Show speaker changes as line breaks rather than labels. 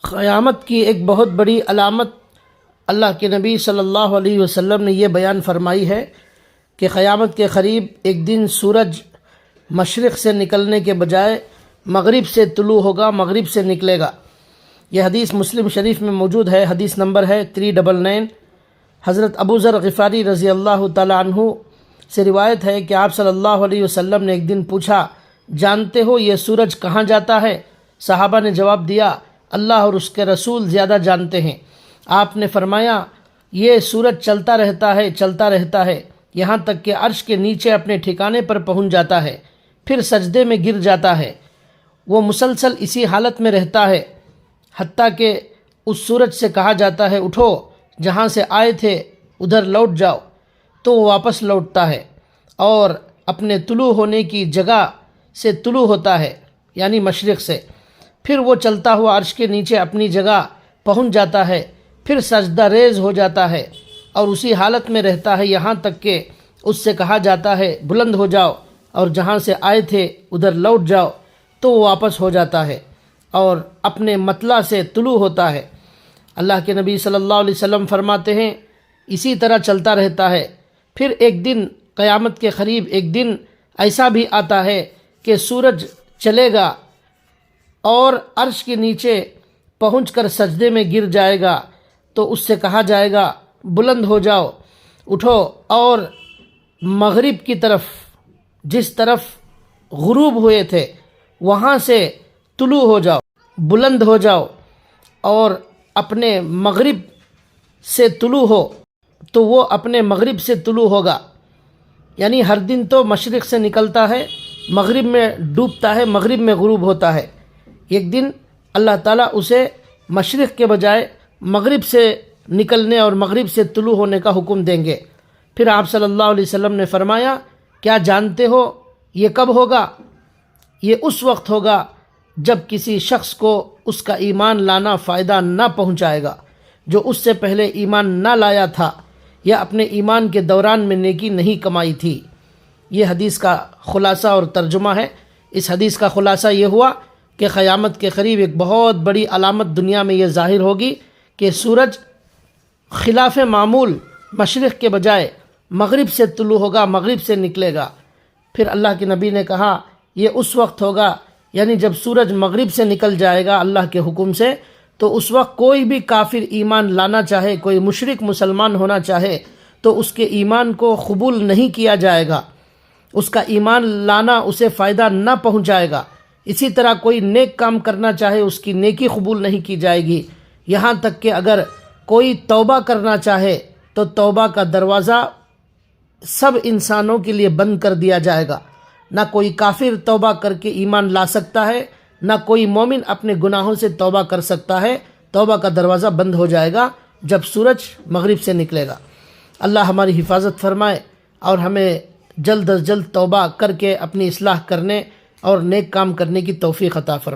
قیامت کی ایک بہت بڑی علامت اللہ کے نبی صلی اللہ علیہ وسلم نے یہ بیان فرمائی ہے کہ قیامت کے قریب ایک دن سورج مشرق سے نکلنے کے بجائے مغرب سے طلوع ہوگا، مغرب سے نکلے گا۔ یہ حدیث مسلم شریف میں موجود ہے، حدیث نمبر ہے 399۔ حضرت ابو ذر غفاری رضی اللہ تعالیٰ عنہ سے روایت ہے کہ آپ صلی اللہ علیہ وسلم نے ایک دن پوچھا، جانتے ہو یہ سورج کہاں جاتا ہے؟ صحابہ نے جواب دیا، اللہ اور اس کے رسول زیادہ جانتے ہیں۔ آپ نے فرمایا، یہ سورج چلتا رہتا ہے یہاں تک کہ عرش کے نیچے اپنے ٹھکانے پر پہنچ جاتا ہے، پھر سجدے میں گر جاتا ہے۔ وہ مسلسل اسی حالت میں رہتا ہے حتیٰ کہ اس سورج سے کہا جاتا ہے، اٹھو، جہاں سے آئے تھے ادھر لوٹ جاؤ، تو وہ واپس لوٹتا ہے اور اپنے طلوع ہونے کی جگہ سے طلوع ہوتا ہے، یعنی مشرق سے۔ پھر وہ چلتا ہوا عرش کے نیچے اپنی جگہ پہنچ جاتا ہے، پھر سجدہ ریز ہو جاتا ہے اور اسی حالت میں رہتا ہے یہاں تک کہ اس سے کہا جاتا ہے، بلند ہو جاؤ اور جہاں سے آئے تھے ادھر لوٹ جاؤ، تو وہ واپس ہو جاتا ہے اور اپنے مطلع سے طلوع ہوتا ہے۔ اللہ کے نبی صلی اللہ علیہ وسلم فرماتے ہیں، اسی طرح چلتا رہتا ہے۔ پھر ایک دن قیامت کے قریب ایک دن ایسا بھی آتا ہے کہ سورج چلے گا اور عرش کے نیچے پہنچ کر سجدے میں گر جائے گا، تو اس سے کہا جائے گا، بلند ہو جاؤ، اٹھو اور مغرب کی طرف، جس طرف غروب ہوئے تھے وہاں سے طلوع ہو جاؤ، بلند ہو جاؤ اور اپنے مغرب سے طلوع ہو، تو وہ اپنے مغرب سے طلوع ہوگا۔ یعنی ہر دن تو مشرق سے نکلتا ہے، مغرب میں ڈوبتا ہے، مغرب میں غروب ہوتا ہے۔ ایک دن اللہ تعالیٰ اسے مشرق کے بجائے مغرب سے نکلنے اور مغرب سے طلوع ہونے کا حکم دیں گے۔ پھر آپ صلی اللہ علیہ وسلم نے فرمایا، کیا جانتے ہو یہ کب ہوگا؟ یہ اس وقت ہوگا جب کسی شخص کو اس کا ایمان لانا فائدہ نہ پہنچائے گا، جو اس سے پہلے ایمان نہ لایا تھا یا اپنے ایمان کے دوران میں نیکی نہیں کمائی تھی۔ یہ حدیث کا خلاصہ اور ترجمہ ہے۔ اس حدیث کا خلاصہ یہ ہوا کہ قیامت کے قریب ایک بہت بڑی علامت دنیا میں یہ ظاہر ہوگی کہ سورج خلاف معمول مشرق کے بجائے مغرب سے طلوع ہوگا، مغرب سے نکلے گا۔ پھر اللہ کے نبی نے کہا، یہ اس وقت ہوگا، یعنی جب سورج مغرب سے نکل جائے گا اللہ کے حکم سے، تو اس وقت کوئی بھی کافر ایمان لانا چاہے، کوئی مشرک مسلمان ہونا چاہے، تو اس کے ایمان کو قبول نہیں کیا جائے گا، اس کا ایمان لانا اسے فائدہ نہ پہنچائے گا۔ اسی طرح کوئی نیک کام کرنا چاہے، اس کی نیکی قبول نہیں کی جائے گی، یہاں تک کہ اگر کوئی توبہ کرنا چاہے تو توبہ کا دروازہ سب انسانوں کے لیے بند کر دیا جائے گا۔ نہ کوئی کافر توبہ کر کے ایمان لا سکتا ہے، نہ کوئی مومن اپنے گناہوں سے توبہ کر سکتا ہے۔ توبہ کا دروازہ بند ہو جائے گا جب سورج مغرب سے نکلے گا۔ اللہ ہماری حفاظت فرمائے اور ہمیں جلد از جلد توبہ کر کے اپنی اصلاح کرنے اور نیک کام کرنے کی توفیق عطا فرمائے۔